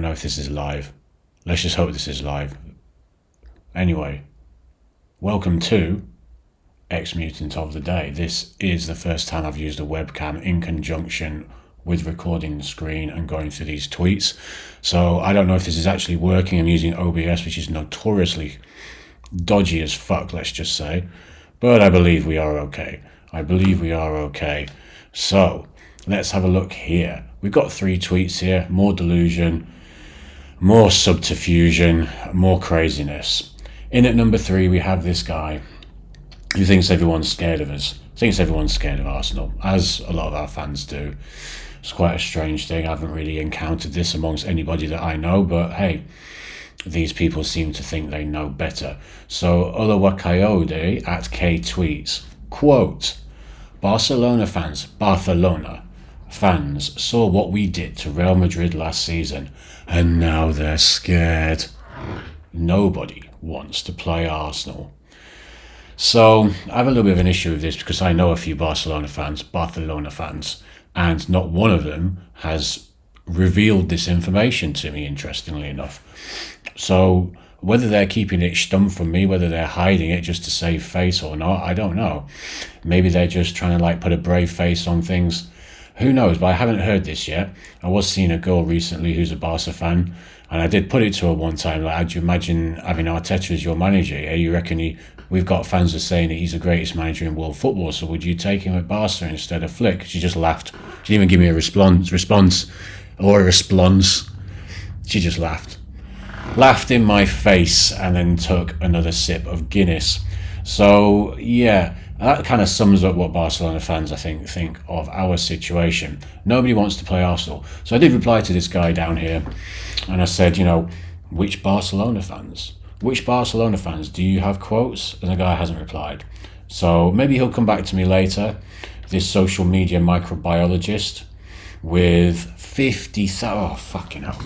don't know if this is live. Let's just hope this is live. Anyway, welcome to Ex-Mutant of the Day. This is the first time I've used a webcam in conjunction with recording the screen and going through these tweets. So I don't know if this is actually working. I'm using OBS, which is notoriously dodgy as fuck, let's just say. But I believe we are okay. So let's have a look here. We've got 3 tweets here. More delusion, more subterfusion, more craziness. In at number 3, we have this guy who thinks everyone's scared of us. Thinks everyone's scared of Arsenal, as a lot of our fans do. It's quite a strange thing. I haven't really encountered this amongst anybody that I know, but hey, these people seem to think they know better. So Olawakayode at K tweets, quote, Barcelona fans saw what we did to Real Madrid last season, and now they're scared. Nobody wants to play Arsenal. So I have a little bit of an issue with this because I know a few Barcelona fans, and not one of them has revealed this information to me, interestingly enough. So whether they're keeping it stumped from me, whether they're hiding it just to save face or not, I don't know. Maybe they're just trying to put a brave face on things. Who knows? But I haven't heard this yet. I was seeing a girl recently who's a Barca fan, and I did put it to her one time, how'd you imagine having Arteta as your manager? Yeah, you reckon we've got fans that are saying that he's the greatest manager in world football, so would you take him at Barca instead of Flick? She just laughed. She didn't even give me a response. She just laughed. Laughed in my face and then took another sip of Guinness. So yeah, that kind of sums up what Barcelona fans I think of our situation. Nobody wants to play Arsenal. So I did reply to this guy down here and I said, which Barcelona fans do you have quotes? And the guy hasn't replied. So maybe he'll come back to me later, this social media microbiologist with 50,000. Oh, fucking hell.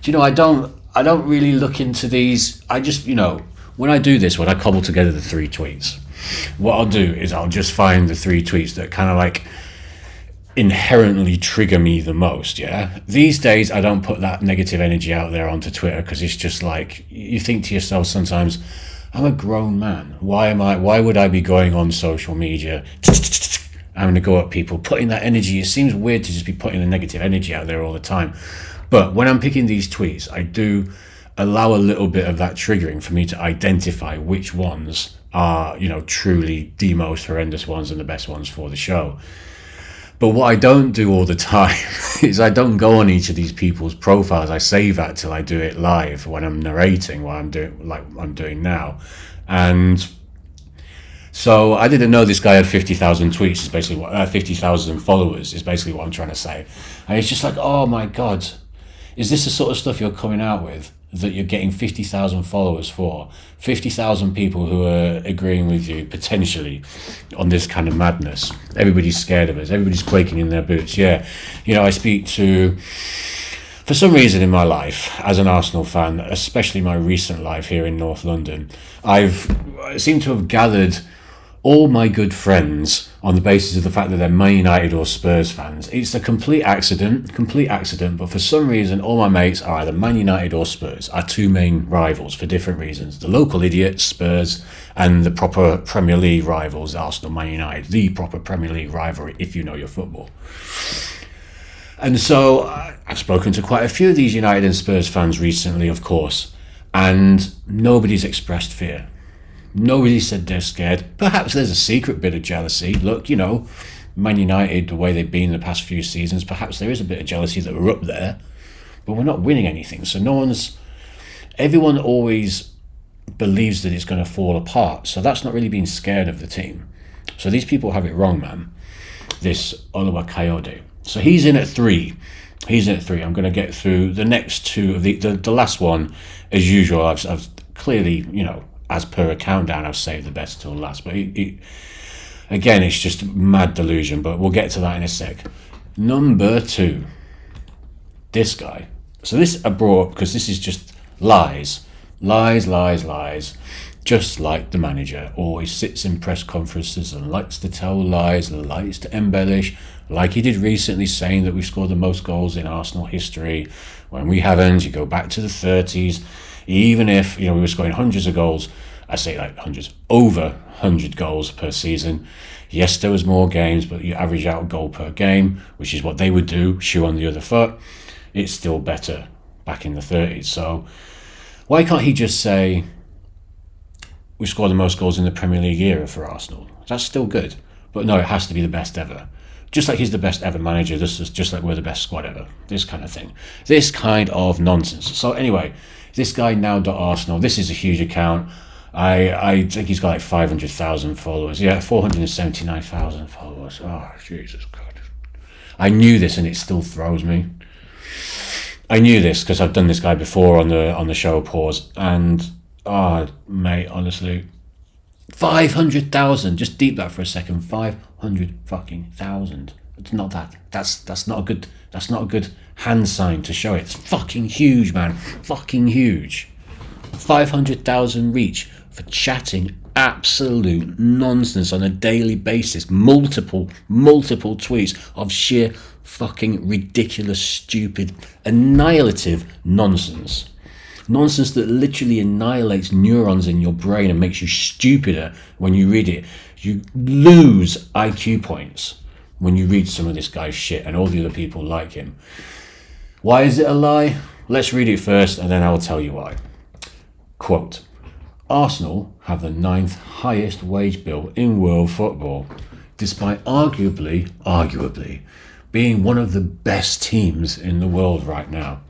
Do you know, I don't really look into these. I just, when I do this, when I cobble together the 3 tweets, what I'll do is I'll just find the 3 tweets that kind of inherently trigger me the most, yeah? These days, I don't put that negative energy out there onto Twitter because it's just you think to yourself sometimes, I'm a grown man. Why would I be going on social media, having to go at people, putting that energy? It seems weird to just be putting the negative energy out there all the time. But when I'm picking these tweets, I do allow a little bit of that triggering for me to identify which ones are, truly the most horrendous ones and the best ones for the show. But what I don't do all the time is I don't go on each of these people's profiles. I save that till I do it live when I'm narrating what I'm doing, like I'm doing now. And so I didn't know this guy had 50,000 tweets, is basically what 50,000 followers is basically what I'm trying to say. And it's just oh my God, is this the sort of stuff you're coming out with? That you're getting 50,000 followers for, 50,000 people who are agreeing with you potentially on this kind of madness. Everybody's scared of us. Everybody's quaking in their boots. Yeah, I speak to, for some reason in my life, as an Arsenal fan, especially my recent life here in North London, I seem to have gathered all my good friends on the basis of the fact that they're Man United or Spurs fans. It's a complete accident, but for some reason all my mates are either Man United or Spurs, our 2 main rivals for different reasons. The local idiots, Spurs, and the proper Premier League rivals, Arsenal, Man United, the proper Premier League rivalry if you know your football. And so I've spoken to quite a few of these United and Spurs fans recently, of course, and nobody's expressed fear. Nobody said they're scared. Perhaps there's a secret bit of jealousy. Look, Man United, the way they've been in the past few seasons, perhaps there is a bit of jealousy that we're up there, but we're not winning anything. So everyone always believes that it's going to fall apart. So that's not really being scared of the team. So these people have it wrong, man. This Olawakayode. So he's in at 3. I'm going to get through the next 2 of the last one, as usual. I've clearly, as per a countdown, I've saved the best till last. But again, it's just mad delusion, but we'll get to that in a sec. Number 2, this guy. So this I brought up because this is just lies. Just like the manager always sits in press conferences and likes to tell lies, likes to embellish, like he did recently, saying that we've scored the most goals in Arsenal history, when we haven't. You go back to the 30s, even if we were scoring hundreds of goals, I say like hundreds, over 100 goals per season. Yes, there was more games, but you average out a goal per game, which is what they would do, shoe on the other foot. It's still better back in the 30s. So why can't he just say, we scored the most goals in the Premier League era for Arsenal? That's still good. But no, it has to be the best ever. Just like he's the best ever manager, this is just like we're the best squad ever. This kind of thing. This kind of nonsense. So anyway, this guy now.arsenal, this is a huge account. I think he's got like 500,000 followers. Yeah, 479,000 followers. Oh, Jesus God. I knew this and it still throws me. I knew this because I've done this guy before on the show Pause, and mate, honestly, 500,000. Just deep that for a second. 500 fucking thousand. It's not that. That's not a good hand sign to show it. It's fucking huge, man. Fucking huge. 500,000 reach for chatting absolute nonsense on a daily basis. Multiple tweets of sheer fucking ridiculous, stupid, annihilative nonsense. Nonsense that literally annihilates neurons in your brain and makes you stupider when you read it. You lose IQ points when you read some of this guy's shit and all the other people like him. Why is it a lie? Let's read it first and then I will tell you why. Quote, Arsenal have the 9th highest wage bill in world football, despite arguably, being one of the best teams in the world right now.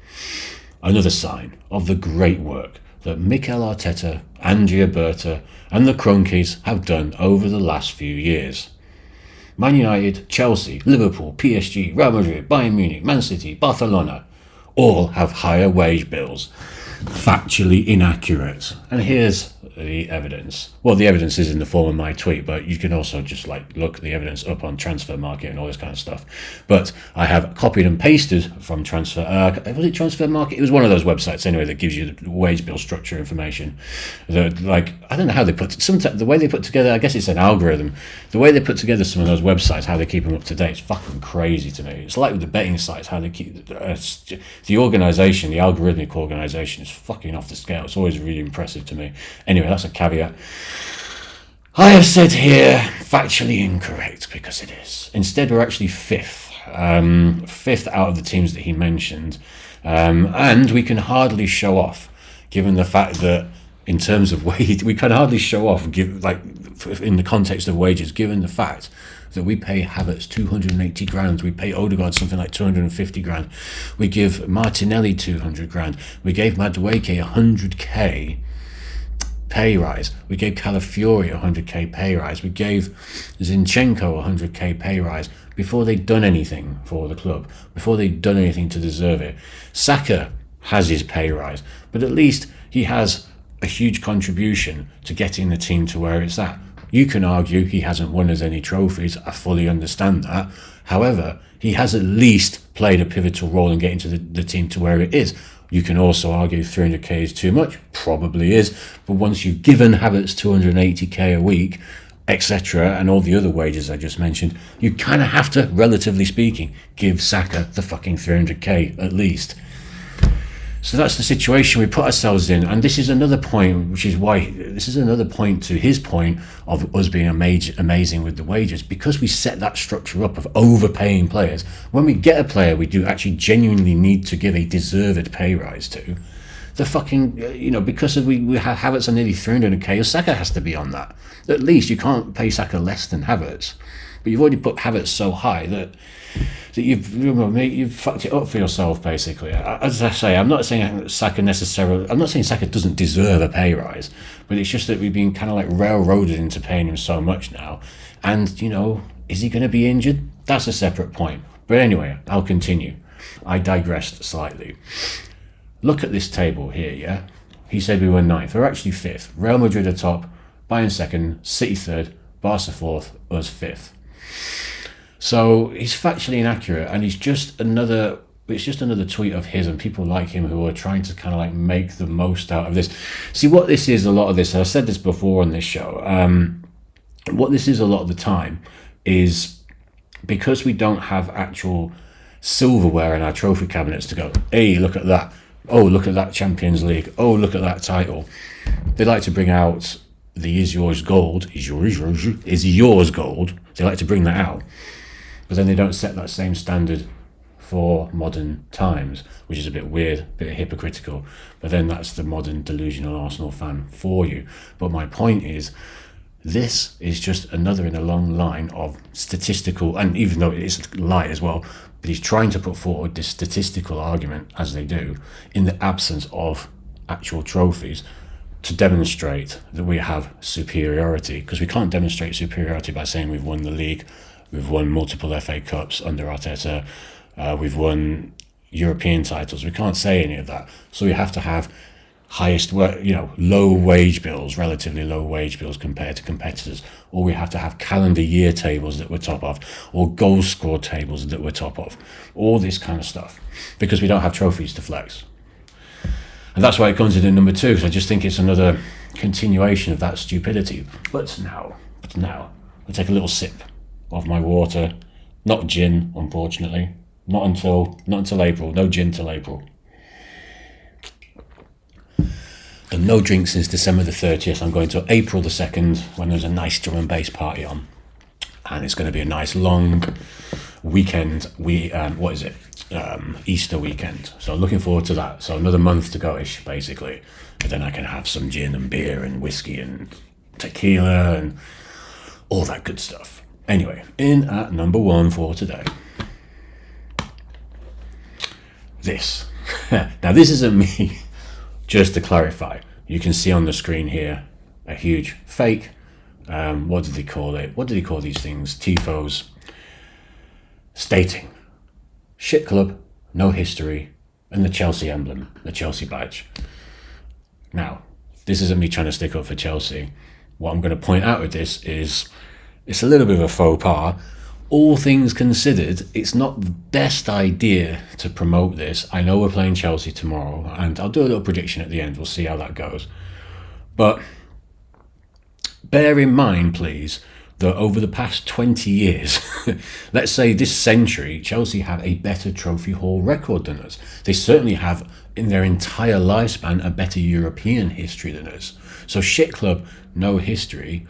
Another sign of the great work that Mikel Arteta, Andrea Berta and the Crunkies have done over the last few years. Man United, Chelsea, Liverpool, PSG, Real Madrid, Bayern Munich, Man City, Barcelona all have higher wage bills. Factually inaccurate. And here's the evidence. Well, the evidence is in the form of my tweet, but you can also just look the evidence up on Transfer Market and all this kind of stuff. But I have copied and pasted from Transfer. Was it Transfer Market? It was one of those websites anyway that gives you the wage bill structure information. I don't know how they put the way they put together. I guess it's an algorithm. The way they put together some of those websites, how they keep them up to date, is fucking crazy to me. It's like with the betting sites, how they keep the organisation, the algorithmic organisation is fucking off the scale. It's always really impressive to me. Anyway, that's a caveat. I have said here factually incorrect because it is. Instead, we're actually fifth out of the teams that he mentioned, and we can hardly show off, given the fact that in terms of wage, we can hardly show off, in the context of wages, given the fact that we pay Havertz 280 grand, we pay Odegaard something like 250 grand, we give Martinelli 200 grand, we gave Madueke 100k pay rise, we gave Calafiori 100k pay rise, we gave Zinchenko 100k pay rise before they'd done anything for the club, before they'd done anything to deserve it. Saka has his pay rise, but at least he has a huge contribution to getting the team to where it's at. You can argue he hasn't won us any trophies. I fully understand that. However, he has at least played a pivotal role in getting to the team to where it is. You can also argue 300k is too much. Probably is. But once you've given Havertz 280k a week, etc., and all the other wages I just mentioned, you kind of have to, relatively speaking, give Saka the fucking 300k at least. So that's the situation we put ourselves in, and this is another point, which is why this is another point to his point of us being amazing with the wages, because we set that structure up of overpaying players. When we get a player we do actually genuinely need to give a deserved pay rise to, the fucking, because we have Havertz on nearly 300k, Saka has to be on that. At least you can't pay Saka less than Havertz, but you've already put Havertz so high that you've fucked it up for yourself, basically. As I say, I'm not saying Saka doesn't deserve a pay rise, but it's just that we've been kind of like railroaded into paying him so much now. And, is he going to be injured? That's a separate point. But anyway, I'll continue. I digressed slightly. Look at this table here, yeah? He said we were 9th. We're actually 5th. Real Madrid are top, Bayern 2nd, City 3rd, Barca 4th, us 5th. So he's factually inaccurate, and he's just another it's just another tweet of his and people like him who are trying to kind of like make the most out of this. See, what this is, a lot of this, I've said this before on this show, what this is a lot of the time is because we don't have actual silverware in our trophy cabinets to go, hey, look at that. Oh, look at that Champions League. Oh, look at that title. They like to bring out the is yours gold. Is yours gold. They like to bring that out. But then they don't set that same standard for modern times, which is a bit weird, a bit hypocritical. But then that's the modern delusional Arsenal fan for you. But my point is, this is just another in a long line of statistical, and even though it is a lie as well, but he's trying to put forward this statistical argument, as they do, in the absence of actual trophies, to demonstrate that we have superiority. Because we can't demonstrate superiority by saying we've won the league, we've won multiple FA Cups under Arteta, we've won European titles. We can't say any of that. So we have to have low wage bills, relatively low wage bills compared to competitors, or we have to have calendar year tables that we're top of, or goal score tables that we're top of, all this kind of stuff, because we don't have trophies to flex. And that's why it comes in at number 2, because I just think it's another continuation of that stupidity. But now, I'll take a little sip of my water. Not gin, unfortunately. Not until April. No gin till April. And no drink since December the 30th. I'm going to April the 2nd when there's a nice drum and bass party on. And it's going to be a nice long weekend. Easter weekend. So looking forward to that. So another month to go-ish, basically. And then I can have some gin and beer and whiskey and tequila and all that good stuff. Anyway, in at number 1 for today. This. Now, this isn't me. Just to clarify, you can see on the screen here a huge fake, what did they call it? What did they call these things? Tifos, stating, shit club, no history, and the Chelsea emblem, the Chelsea badge. Now, this isn't me trying to stick up for Chelsea. What I'm going to point out with this is it's a little bit of a faux pas. All things considered, it's not the best idea to promote this. I know we're playing Chelsea tomorrow, and I'll do a little prediction at the end. We'll see how that goes. But bear in mind, please, that over the past 20 years, let's say this century, Chelsea have a better trophy haul record than us. They certainly have, in their entire lifespan, a better European history than us. So shit club, no history.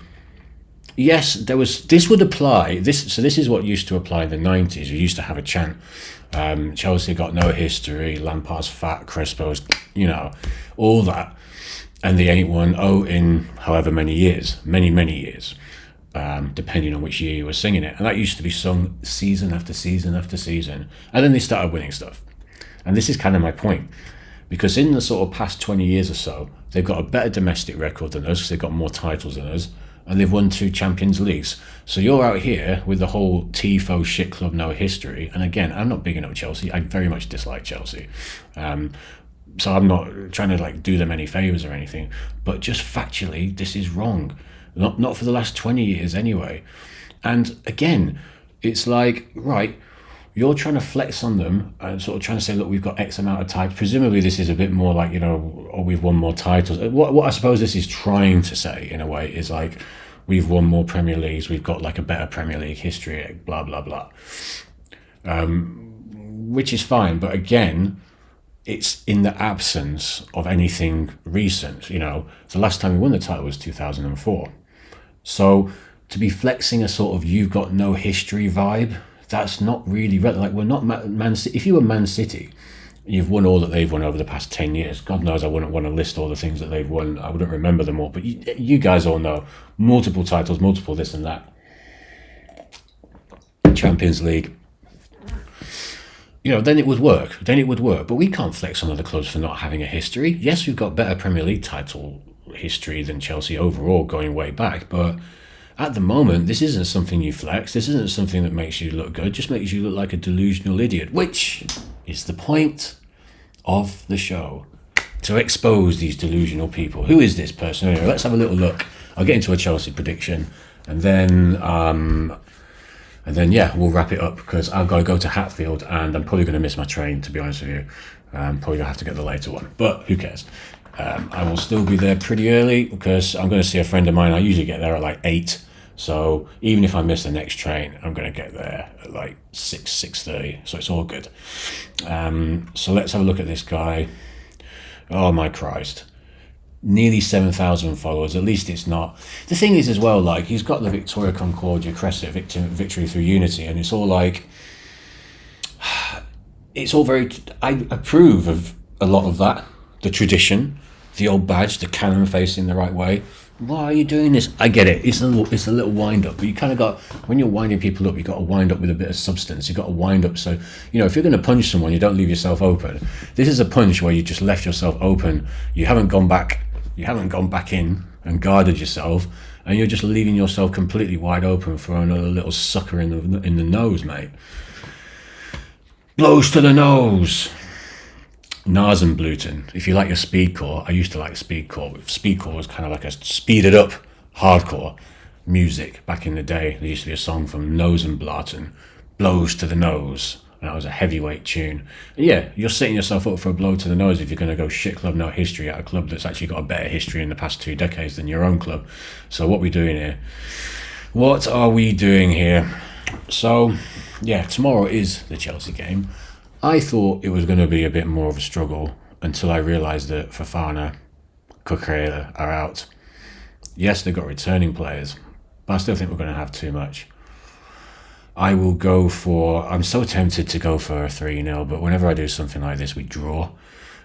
Yes, this would apply. This is what used to apply in the 90s. We used to have a chant. Chelsea got no history. Lampard's fat, Crespo's, all that. And they ain't won in however many years, many years, depending on which year you were singing it. And that used to be sung season after season after season. And then they started winning stuff. And this is kind of my point. Because in the sort of past 20 years or so, they've got a better domestic record than us because they've got more titles than us. And they've won 2 Champions Leagues. So you're out here with the whole tifo shit club, no history. And again, I'm not bigging up Chelsea. I very much dislike Chelsea. So I'm not trying to do them any favours or anything. But just factually, this is wrong. Not for the last 20 years anyway. And again, it's like, right, you're trying to flex on them and sort of trying to say, look, we've got X amount of titles. Presumably this is a bit more like, we've won more titles. What I suppose this is trying to say, in a way, is like, we've won more Premier Leagues, we've got a better Premier League history, blah, blah, blah. Which is fine, but again, it's in the absence of anything recent. The last time we won the title was 2004. So to be flexing a sort of you've got no history vibe, that's not really relevant. We're not Man City. If you were Man City, you've won all that they've won over the past 10 years. God knows I wouldn't want to list all the things that they've won. I wouldn't remember them all. But you guys all know. Multiple titles, multiple this and that. Champions League. Then it would work. But we can't flex on other clubs for not having a history. Yes, we've got better Premier League title history than Chelsea overall going way back. But at the moment, this isn't something you flex. This isn't something that makes you look good. It just makes you look like a delusional idiot, which is the point of the show, to expose these delusional people. Who is this person? Anyway, let's have a little look. I'll get into a Chelsea prediction, and then And then, yeah, we'll wrap it up because I've got to go to Hatfield and I'm probably going to miss my train, to be honest with you. Probably going to have to get the later one, but who cares? I will still be there pretty early because I'm going to see a friend of mine. I usually get there at like 8. So even if I miss the next train, I'm going to get there at like 6:30. So it's all good. So let's have a look at this guy. Oh my Christ. Nearly 7,000 followers. At least it's not. The thing is as well, like, he's got the Victoria Concordia crest, victory through unity, and it's all like, it's all very, I approve of a lot of that. The tradition, the old badge, the cannon facing the right way. Why are you doing this? I get it. It's a little wind up, but you kind of got, when you're winding people up, you got to wind up with a bit of substance. You got to wind up so, if you're going to punch someone, you don't leave yourself open. This is a punch where you just left yourself open. You haven't gone back in and guarded yourself, and you're just leaving yourself completely wide open for another little sucker in the nose, mate. Blows to the nose. Nasenbluten. If you like your speedcore, I used to like speedcore. Speedcore was kind of like a speeded up hardcore music back in the day. There used to be a song from Nasenbluten, Blows to the Nose. And that was a heavyweight tune. And yeah, you're setting yourself up for a blow to the nose if you're going to go shit club no history at a club that's actually got a better history in the past 2 decades than your own club. So what are we doing here? What are we doing here? So, yeah, tomorrow is the Chelsea game. I thought it was going to be a bit more of a struggle until I realised that Fofana, Cucurella are out. Yes, they've got returning players, but I still think we're going to have too much. I will go for, I'm so tempted to go for a 3-0, but whenever I do something like this, we draw.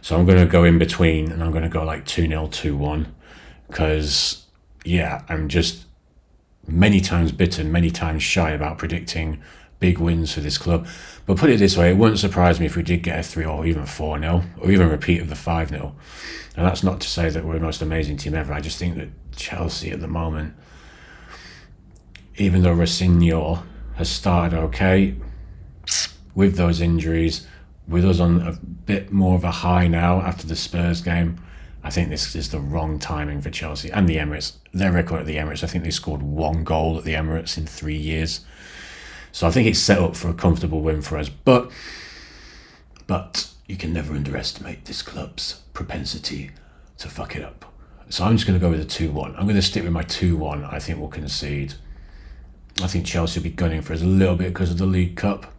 So I'm going to go in between and I'm going to go like 2-0, 2-1. Because, yeah, I'm just many times bitten, many times shy about predicting big wins for this club. But put it this way, it wouldn't surprise me if we did get a 3 or even 4-0, or even a repeat of the 5-0. And that's not to say that we're the most amazing team ever. I just think that Chelsea at the moment, even though Rossignol has started okay, with those injuries, with us on a bit more of a high now after the Spurs game, I think this is the wrong timing for Chelsea and the Emirates. Their record at the Emirates, I think they scored 1 goal at the Emirates in 3 years. So I think it's set up for a comfortable win for us. But you can never underestimate this club's propensity to fuck it up. So I'm just going to go with a 2-1. I'm going to stick with my 2-1. I think we'll concede. I think Chelsea will be gunning for us a little bit because of the League Cup.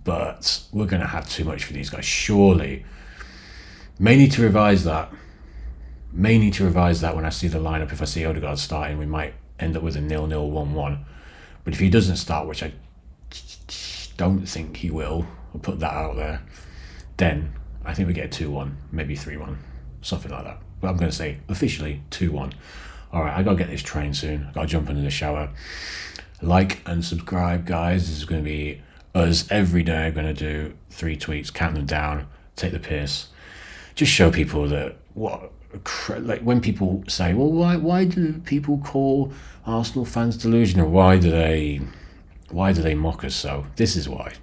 But we're going to have too much for these guys. Surely. May need to revise that. When I see the lineup. If I see Odegaard starting, we might end up with a 0-0, 1-1. But if he doesn't start, which I don't think he will, I'll put that out there, then I think we get a 2-1, maybe 3-1, something like that. But I'm going to say officially 2-1. All right, I got to get this train soon. I got to jump into the shower. Like and subscribe, guys. This is going to be us every day. I'm going to do 3 tweets, count them down, take the piss. Just show people that like when people say, well, why do people call Arsenal fans delusional? Why do they mock us so? This is why.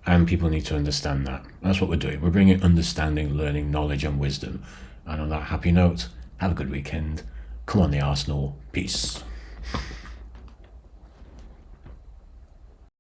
And people need to understand that. That's what we're doing. We're bringing understanding, learning, knowledge and wisdom. And on that happy note, have a good weekend. Come on, the Arsenal. Peace.